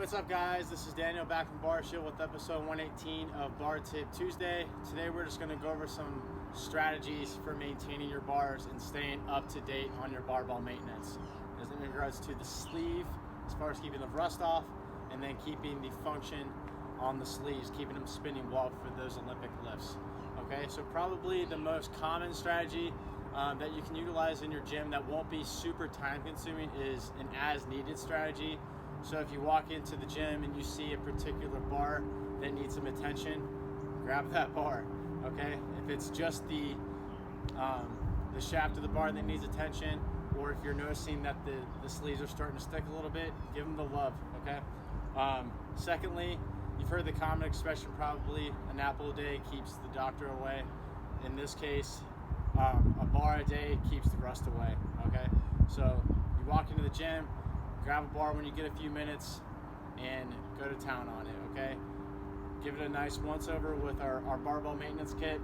What's up guys? This is Daniel back from Bar Shield with episode 118 of Bar Tip Tuesday. Today we're just going to go over some strategies for maintaining your bars and staying up to date on your barbell maintenance. As in regards to the sleeve, as far as keeping the rust off, and then keeping the function on the sleeves, keeping them spinning well for those Olympic lifts. Okay, so probably the most common strategy that you can utilize in your gym that won't be super time consuming is an as needed strategy. So if you walk into the gym and you see a particular bar that needs some attention, grab that bar, okay? If it's just the shaft of the bar that needs attention, or if you're noticing that the sleeves are starting to stick a little bit, give them the love, okay? Secondly, you've heard the common expression probably, an apple a day keeps the doctor away. In this case, a bar a day keeps the rust away, okay? So you walk into the gym, grab a bar when you get a few minutes and go to town on it, okay? Give it a nice once over with our barbell maintenance kit,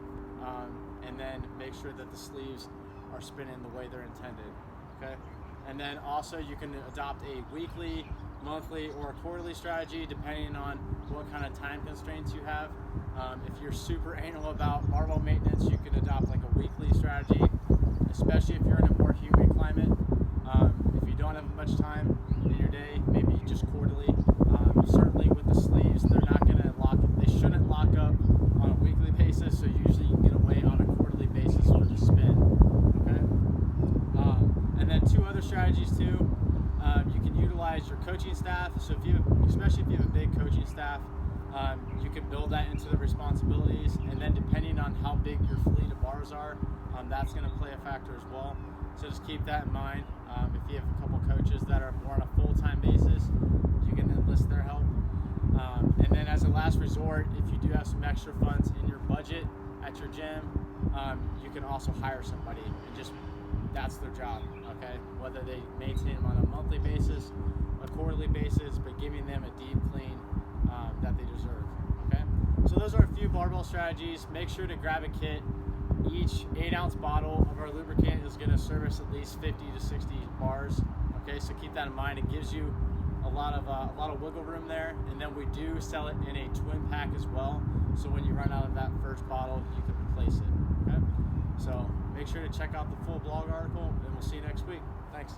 and then make sure that the sleeves are spinning the way they're intended, okay? And then also you can adopt a weekly, monthly, or quarterly strategy depending on what kind of time constraints you have. If you're super anal about barbell maintenance, you can adopt like a weekly strategy, especially if you're in a more humid climate. If you don't have much time in your day, maybe just quarterly. Certainly with the sleeves, they shouldn't lock up on a weekly basis, so usually you can get away on a quarterly basis for the spin, okay? And then two other strategies too. You can utilize your coaching staff. So especially if you have a big coaching staff, you can build that into the responsibilities, and then depending on how big your fleet of bars are, that's going to play a factor as well. So just keep that in mind. If you have a couple coaches that are more on a full-time basis, you can enlist their help. And then as a last resort, if you do have some extra funds in your budget at your gym, you can also hire somebody and that's their job, okay? Whether they maintain them on a monthly basis, a quarterly basis, but giving them a deep clean that they deserve, okay? So those are a few barbell strategies. Make sure to grab a kit. Each 8-ounce bottle of our lubricant is going to service at least 50 to 60 bars, okay? So keep that in mind. It gives you a lot of wiggle room there, and then we do sell it in a twin pack as well. So when you run out of that first bottle, you can replace it, okay? So make sure to check out the full blog article, and we'll see you next week. Thanks.